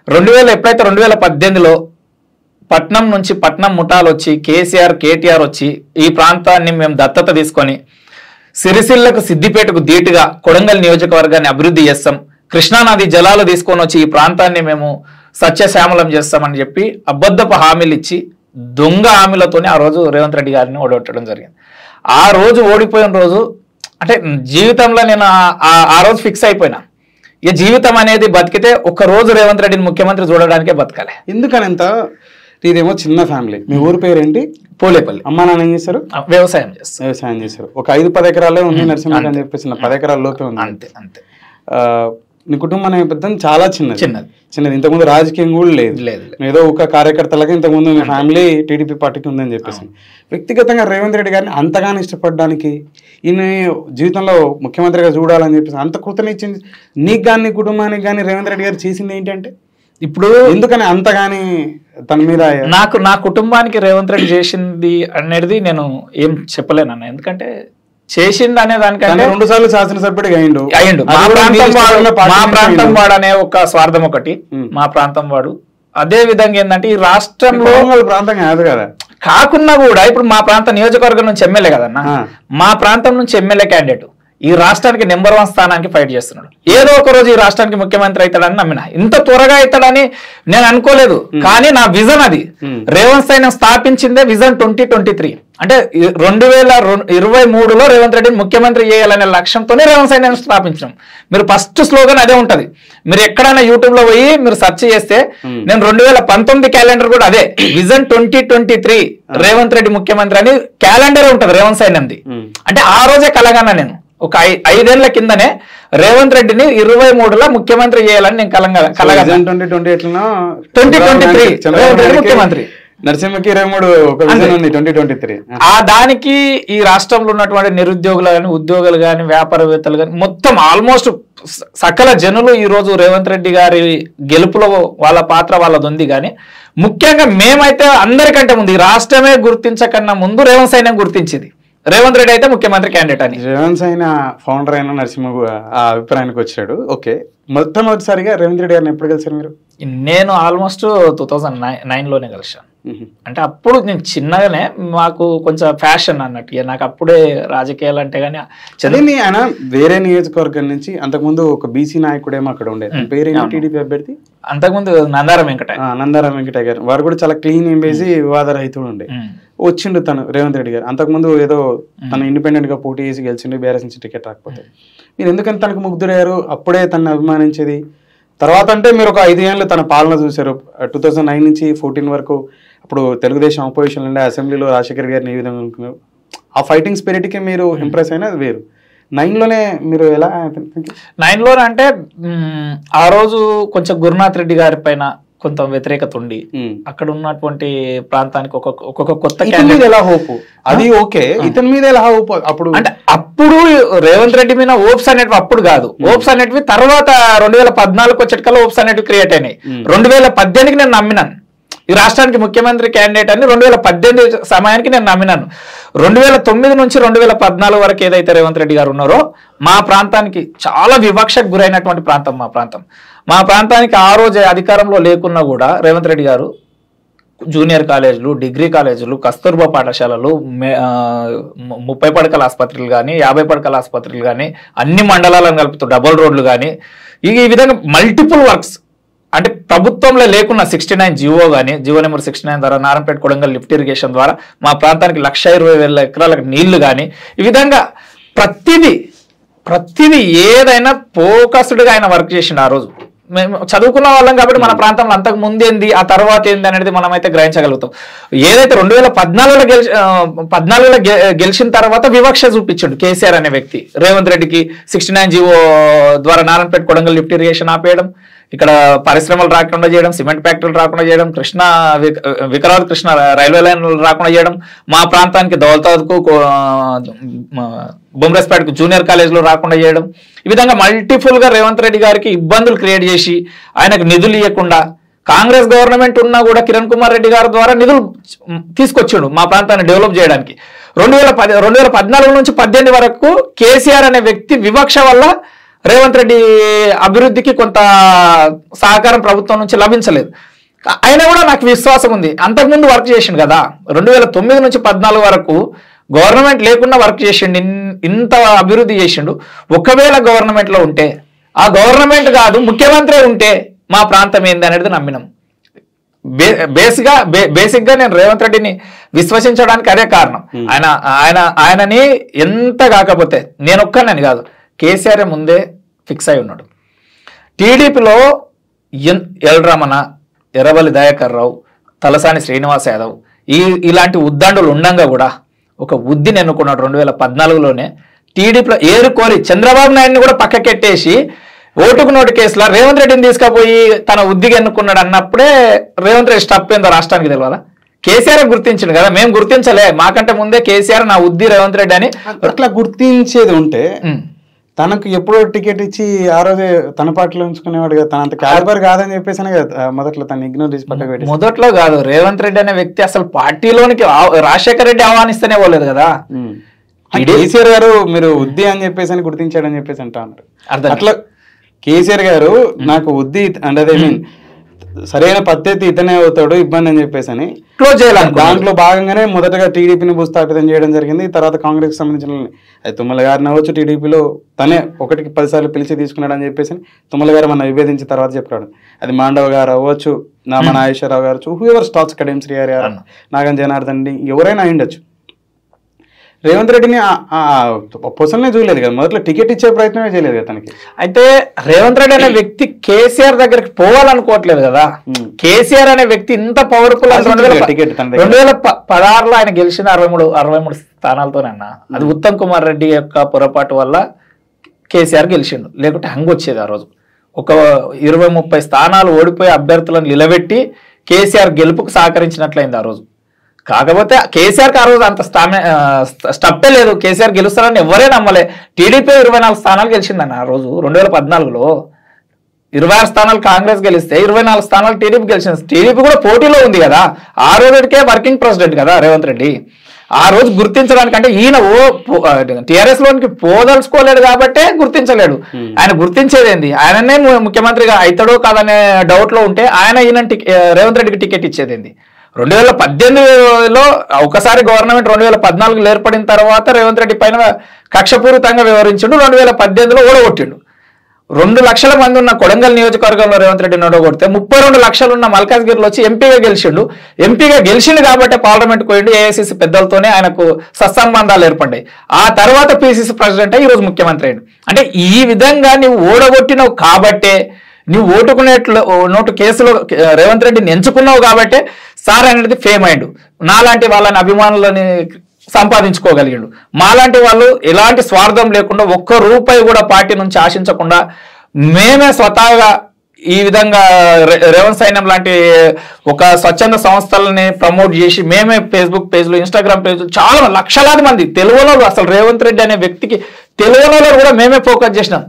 ఎప్పుడైతే 2018లో పట్నం నుంచి పట్నం ముఠాలు వచ్చి కేటీఆర్ వచ్చి ఈ ప్రాంతాన్ని మేము దత్తత తీసుకొని సిరిసిల్లకు సిద్దిపేటకు ధీటుగా కొడంగల్ నియోజకవర్గాన్ని అభివృద్ధి చేస్తాం, కృష్ణానది జలాలు తీసుకొని వచ్చి ఈ ప్రాంతాన్ని మేము సత్యశ్యామలం చేస్తామని చెప్పి అబద్ధపు హామీలు ఇచ్చి దొంగ హామీలతోనే ఆ రోజు రేవంత్ రెడ్డి గారిని ఓడగొట్టడం జరిగింది. ఆ రోజు ఓడిపోయిన రోజు అంటే జీవితంలో నేను ఆ రోజు ఫిక్స్ అయిపోయినా, ఇక జీవితం అనేది బతికితే ఒక్క రోజు రేవంత్ రెడ్డిని ముఖ్యమంత్రి చూడడానికే బతకాలి. ఎందుకని ఎంత ఇదేమో చిన్న ఫ్యామిలీ. మీ ఊరు పేరు ఏంటి? పోలేపల్లి. అమ్మా నాన్న ఏం చేస్తారు? వ్యవసాయం చేస్తారు. ఒక 5-10 ఎకరాలే ఉంది నరసింహ అని చెప్పేసి 10 ఎకరాల లోపే ఉంది. అంతే అంతే. నీ కుటుంబం నేపథ్యం చాలా చిన్నది. ఇంతకుముందు రాజకీయం కూడా లేదు. ఏదో ఒక కార్యకర్తలకి ఇంతకుముందు మీ ఫ్యామిలీ టీడీపీ పార్టీకి ఉందని చెప్పేసి. వ్యక్తిగతంగా రేవంత్ రెడ్డి గారిని అంతగానో ఇష్టపడడానికి, ఈయన జీవితంలో ముఖ్యమంత్రిగా చూడాలని చెప్పేసి అంత కృతనిచ్చింది నీకు కానీ నీ కుటుంబానికి కానీ రేవంత్ రెడ్డి గారు చేసింది ఏంటంటే ఇప్పుడు ఎందుకని అంతగాని తన మీద నా కుటుంబానికి రేవంత్ రెడ్డి చేసింది అనేది నేను ఏం చెప్పలేనన్న. ఎందుకంటే చేసింది అనే దానికంటే 2 సార్లు శాసనసభ్యుడిగా అయ్యిండు. మా ప్రాంతం వాడు అనే ఒక స్వార్థం ఒకటి, మా ప్రాంతం వాడు. అదే విధంగా ఏంటంటే ఈ రాష్ట్రంలో ప్రాంతం కాదు కదా, కాకున్నా కూడా ఇప్పుడు మా ప్రాంత నియోజకవర్గం నుంచి ఎమ్మెల్యే కదన్నా, మా ప్రాంతం నుంచి ఎమ్మెల్యే క్యాండిడేట్ ఈ రాష్ట్రానికి నెంబర్ 1 స్థానానికి ఫైట్ చేస్తున్నాడు. ఏదో ఒక రోజు ఈ రాష్ట్రానికి ముఖ్యమంత్రి అవుతాడని నమ్మిన. ఇంత త్వరగా అవుతాడని నేను అనుకోలేదు. కానీ నా విజన్ అది. రేవంత్ సైన్యం స్థాపించిందే విజన్ 2023. అంటే 2023లో రేవంత్ రెడ్డిని ముఖ్యమంత్రి చేయాలనే లక్ష్యంతోనే రేవంత్ సైన్యం స్థాపించాం. మీరు ఫస్ట్ స్లోగన్ అదే ఉంటది. మీరు ఎక్కడైనా యూట్యూబ్ లో పోయి మీరు సెర్చ్ చేస్తే నేను 2019 క్యాలెండర్ కూడా అదే విజన్ 2023 రేవంత్ రెడ్డి ముఖ్యమంత్రి అని క్యాలెండర్ ఉంటది రేవంత్ సైన్యంది. అంటే ఆ రోజే కలగన్నా నేను ఒక 5 ఏళ్ల కిందనే రేవంత్ రెడ్డిని 2023లో ముఖ్యమంత్రి చేయాలని నేను కలగా 2023 ముఖ్యమంత్రి నరసింహకి 2023 ఆ దానికి ఈ రాష్ట్రంలో ఉన్నటువంటి నిరుద్యోగులు కానీ ఉద్యోగులు కానీ వ్యాపారవేత్తలు కానీ మొత్తం ఆల్మోస్ట్ సకల జనులు ఈ రోజు రేవంత్ రెడ్డి గారి గెలుపులో వాళ్ళ పాత్ర వాళ్ళది ఉంది. కానీ ముఖ్యంగా మేమైతే అందరికంటే ముందు ఈ రాష్ట్రమే గుర్తించకన్నా ముందు రేవంత్ సైన్యం గుర్తించింది రేవంత్ రెడ్డి అయితే ముఖ్యమంత్రి క్యాండిడేట్ అని. రేవంత్ అయిన ఫౌండర్ అయిన నరసింహ ఆ అభిప్రాయానికి వచ్చాడు. ఓకే, మొట్టమొదటిసారిగా రేవంత్ రెడ్డి గారిని ఎప్పుడు కలిసారు మీరు? నేను ఆల్మోస్ట్ 2009లోనే కలిసాను. అంటే అప్పుడు నేను చిన్నగానే మాకు కొంచెం ఫ్యాషన్ అన్నట్టు, నాకు అప్పుడే రాజకీయాలు అంటే కానీ చదివి ఆయన వేరే నియోజకవర్గం నుంచి అంతకుముందు ఒక బీసీ నాయకుడేమో అక్కడ ఉండేది. పేరు టీడీపీ అభ్యర్థి అంతకుముందు నందారం వెంకటయ్య గారు. వారు కూడా చాలా క్లీన్ ఇమేజ్ వివాదరహితుడు ఉండే. వచ్చిండు తను రేవంత్ రెడ్డి గారు. అంతకుముందు ఏదో తను ఇండిపెండెంట్ గా పోటీ చేసి గెలిచిండు, బీఆర్ఎస్ నుంచి టికెట్ రాకపోతే. మీరు ఎందుకని తనకు ముగ్ధురయ్యారు? అప్పుడే తనని అభిమానించేది. తర్వాత అంటే మీరు ఒక 5 ఏళ్ళు తన పాలన చూశారు. 2009 నుంచి 14 వరకు అప్పుడు తెలుగుదేశం అపోజిషన్ ఉండే, అసెంబ్లీలో రాజశేఖర్ గారిని ఏ విధంగా అనుకున్నారు? ఆ ఫైటింగ్ స్పిరిట్కి మీరు ఇంప్రెస్ అయినా అది వేరు. 9లోనే మీరు ఎలా? 9లోనే అంటే ఆ రోజు కొంచెం గురునాథ్ రెడ్డి గారి పైన కొంత వ్యతిరేకత ఉండి అక్కడ ఉన్నటువంటి ప్రాంతానికి ఒక్కొక్క కొత్త క్యాండిడేట్ ఎలా హోప్ అది ఓకే, ఇతని మీద ఎలా హోప్? అప్పుడు అంటే అప్పుడు రేవంత్ రెడ్డి మీద హోప్స్ అనేటివి అప్పుడు కాదు, హోప్స్ అనేటివి తర్వాత 2014 వచ్చేటికల్లా హోప్స్ అనేటివి క్రియేట్ అయినాయి. 2018కి నేను నమ్మినాను ఈ రాష్ట్రానికి ముఖ్యమంత్రి క్యాండిడేట్ అని. 2018 సమయానికి నేను నమ్మినాను. 2009 నుంచి 2014 వరకు ఏదైతే రేవంత్ రెడ్డి గారు ఉన్నారో మా ప్రాంతానికి చాలా వివక్షకు గురైనటువంటి ప్రాంతం మా ప్రాంతానికి ఆ రోజు అధికారంలో లేకున్నా కూడా రేవంత్ రెడ్డి గారు జూనియర్ కాలేజీలు, డిగ్రీ కాలేజీలు, కస్తూర్బా పాఠశాలలు, 30 పడకల ఆసుపత్రులు కానీ 50 పడకల ఆసుపత్రులు కానీ అన్ని మండలాలను కలుపుతూ డబుల్ రోడ్లు కానీ ఈ విధంగా మల్టిపుల్ వర్క్స్ అంటే ప్రభుత్వంలో లేకున్న 69 జీవో కానీ జీవో నెంబర్ 69 ద్వారా నారాయణపేట కొడంగల్ లిఫ్ట్ ఇరిగేషన్ ద్వారా మా ప్రాంతానికి 1,20,000 ఎకరాలకు నీళ్లు కానీ ఈ విధంగా ప్రతిదీ ఏదైనా ఫోకస్డ్గా ఆయన వర్క్ చేసిండు. ఆ రోజు మేము చదువుకున్న వాళ్ళం కాబట్టి మన ప్రాంతంలో అంతకు ముందేంది ఆ తర్వాత ఏంది అనేది మనమైతే గ్రహించగలుగుతాం. ఏదైతే 2014లో గెలిచిన తర్వాత వివక్ష చూపించాడు కేసీఆర్ అనే వ్యక్తి రేవంత్ రెడ్డికి. 69 జీవో ద్వారా నారాయణపేట కొడంగల్ లిఫ్ట్ ఇరిగేషన్ ఆపేయడం, ఇక్కడ పరిశ్రమలు రాకుండా చేయడం, సిమెంట్ ఫ్యాక్టరీలు రాకుండా చేయడం, వికారాబాద్ కృష్ణ రైల్వే లైన్ రాకుండా చేయడం, మా ప్రాంతానికి దౌలతాబాద్కు బొమ్రస్పేటకు జూనియర్ కాలేజీలో రాకుండా చేయడం, ఈ విధంగా మల్టిపుల్ గా రేవంత్ రెడ్డి గారికి ఇబ్బందులు క్రియేట్ చేసి ఆయనకు నిధులు ఇవ్వకుండా, కాంగ్రెస్ గవర్నమెంట్ ఉన్నా కూడా కిరణ్ కుమార్ రెడ్డి గారి ద్వారా నిధులు తీసుకొచ్చిండు మా ప్రాంతాన్ని డెవలప్ చేయడానికి. 2014 నుంచి 18 వరకు కేసీఆర్ అనే వ్యక్తి వివక్ష వల్ల రేవంత్ రెడ్డి అభివృద్ధికి కొంత సహకారం ప్రభుత్వం నుంచి లభించలేదు. అయినా కూడా నాకు విశ్వాసం ఉంది, అంతకుముందు వర్క్ చేసిండు కదా, 2009 నుంచి 14 వరకు గవర్నమెంట్ లేకుండా వర్క్ చేసిండు, ఇంత అభివృద్ధి చేసిండు. ఒకవేళ గవర్నమెంట్లో ఉంటే, ఆ గవర్నమెంట్ కాదు ముఖ్యమంత్రి ఉంటే మా ప్రాంతం ఏంది అనేది నమ్మినాం. బేసిక్ గా నేను రేవంత్ రెడ్డిని విశ్వసించడానికి అదే కారణం. ఆయనని ఎంత కాకపోతే నేను ఒక్కనని కాదు, కేసీఆర్ ముందే ఫిక్స్ అయి ఉన్నాడు. టీడీపీలో ఎల్ రమణ, ఎర్రబల్లి దయాకర్ రావు, తలసాని శ్రీనివాస్ యాదవ్ ఇలాంటి ఉద్దండులు ఉండంగా కూడా ఒక ఉద్దిని ఎన్నుకున్నాడు 2014లోనే. టీడీపీలో ఏరుకోరి చంద్రబాబు నాయుడిని కూడా పక్కకెట్టేసి ఓటుకు నోటు కేసులో రేవంత్ రెడ్డిని తీసుకుపోయి తన ఉద్దిగా ఎన్నుకున్నాడు అన్నప్పుడే రేవంత్ రెడ్డి స్టప్ ఏందో రాష్ట్రానికి తెలియదా? కేసీఆర్ గుర్తించిండు కదా, మేము గుర్తించలే, మాకంటే ముందే కేసీఆర్ నా ఉద్ది రేవంత్ రెడ్డి అని అట్లా గుర్తించేది ఉంటే తనకు ఎప్పుడో టికెట్ ఇచ్చి ఆ రోజే తన పార్టీలో ఉంచుకునేవాడు కదా, తన అంత క్యాలిబర్ కాదని చెప్పేసి కదా మొదట్లో తను ఇగ్నోర్ చేసి పక్కకు పెట్టి. మొదట్లో కాదు, రేవంత్ రెడ్డి అనే వ్యక్తి అసలు పార్టీలోనికి రాజశేఖర రెడ్డి ఆహ్వానిస్తేనే పోలేదు కదా. కేసీఆర్ గారు మీరు ఉద్ది అని చెప్పేసి అని గుర్తించాడని చెప్పేసి అంటా అన్నారు. అట్లా కేసీఆర్ గారు నాకు ఉద్ది అంటే అదే మీన్ సరైన పద్ధతి ఇతనే అవుతాడు ఇబ్బంది అని చెప్పేసి అని క్లోజ్ చేయాలి. దాంట్లో భాగంగానే మొదటగా టీడీపీని భూస్థాపితం చేయడం జరిగింది. తర్వాత కాంగ్రెస్ సంబంధించిన అది తుమ్మల గారిని అవ్వచ్చు, టీడీపీలో తనే 1కి 10 సార్లు పిలిచి తీసుకున్నాడు అని చెప్పేసి తుమ్మల గారు మన విభేదించిన తర్వాత చెప్పాడు. అది మాండవ గారు అవ్వచ్చు, మన నాగేశ్వరరావు గారు, హూఎవర్ స్టాక్స్ కడెం శ్రీహరి గారు, నాగం జనార్దన్ ఎవరైనా అయిండొచ్చు. రేవంత్ రెడ్డిని పొసల్నే చూడలేదు కదా, మొదట్లో టికెట్ ఇచ్చే ప్రయత్నమే చేయలేదు కదా తనకి. అయితే రేవంత్ రెడ్డి అనే వ్యక్తి కేసీఆర్ దగ్గరికి పోవాలనుకోవట్లేదు కదా. కేసీఆర్ అనే వ్యక్తి ఇంత పవర్ఫుల్. 2016లో ఆయన గెలిచిన 63 స్థానాలతోనే అన్న, అది ఉత్తమ్ కుమార్ రెడ్డి యొక్క పొరపాటు వల్ల కేసీఆర్ గెలిచిండు, లేకుంటే హంగ్ వచ్చేది. ఆ రోజు ఒక 20-30 స్థానాలు ఓడిపోయి అభ్యర్థులను నిలబెట్టి కేసీఆర్ గెలుపుకు సహకరించినట్లయింది ఆ రోజు. కాకపోతే కేసీఆర్కి ఆ రోజు అంత స్టప్పే లేదు, కేసీఆర్ గెలుస్తారని ఎవరే నమ్మలే. టీడీపీ 24 స్థానాలు గెలిచిందన్న ఆ రోజు. 2014లో 26 స్థానాలు కాంగ్రెస్ గెలిస్తే 24 స్థానాలు టీడీపీ గెలిచింది. టీడీపీ కూడా పోటీలో ఉంది కదా, ఆ రోజుకే వర్కింగ్ ప్రెసిడెంట్ కదా రేవంత్ రెడ్డి. ఆ రోజు గుర్తించడానికంటే ఈయన టీఆర్ఎస్ లోనికి పోదలుచుకోలేడు కాబట్టే గుర్తించలేడు. ఆయన గుర్తించేదేంది, ఆయననే ముఖ్యమంత్రిగా అవుతాడో కాదనే డౌట్ లో ఉంటే ఈయన రేవంత్ రెడ్డికి టికెట్ ఇచ్చేదేంది. 2018లో ఒకసారి గవర్నమెంట్ 2014లో ఏర్పడిన తర్వాత రేవంత్ రెడ్డి పైన కక్షపూరితంగా వ్యవహరించిండు. 2018లో ఓడగొట్టిండు. 2 లక్షల మంది ఉన్న కొడంగల్ నియోజకవర్గంలో రేవంత్ రెడ్డిని ఓడగొడితే 32 లక్షలు ఉన్న మల్కాజ్గిరిలో వచ్చి ఎంపీగా గెలిచిండు. ఎంపీగా గెలిచిండు కాబట్టి పార్లమెంట్కి పోయిండు. ఏఐసిసి పెద్దలతోనే ఆయనకు సత్సంబంధాలు ఏర్పడ్డాయి. ఆ తర్వాత పిసిసి ప్రెసిడెంట్ అయ్యి ఈరోజు ముఖ్యమంత్రి అయ్యాడు. అంటే ఈ విధంగా నువ్వు ఓడగొట్టినవు కాబట్టే, నువ్వు నోటు కేసులో రేవంత్ రెడ్డిని ఎంచుకున్నావు కాబట్టే సార్ అనేది ఫేమ్ అయ్యాడు. నాలాంటి వాళ్ళని అభిమానులని సంపాదించుకోగలిగాడు. మాలాంటి వాళ్ళు ఎలాంటి స్వార్థం లేకుండా ₹1 కూడా పార్టీ నుంచి ఆశించకుండా మేమే స్వతహాగా ఈ విధంగా రేవంత్ సైన్యం లాంటి ఒక స్వచ్ఛంద సంస్థలని ప్రమోట్ చేసి మేమే ఫేస్బుక్ పేజ్లు, ఇన్స్టాగ్రామ్ పేజ్లు చాలా లక్షలాది మంది తెలుగులో అసలు రేవంత్ రెడ్డి అనే వ్యక్తికి తెలుగులో కూడా మేమే ఫోకస్ చేసినాం.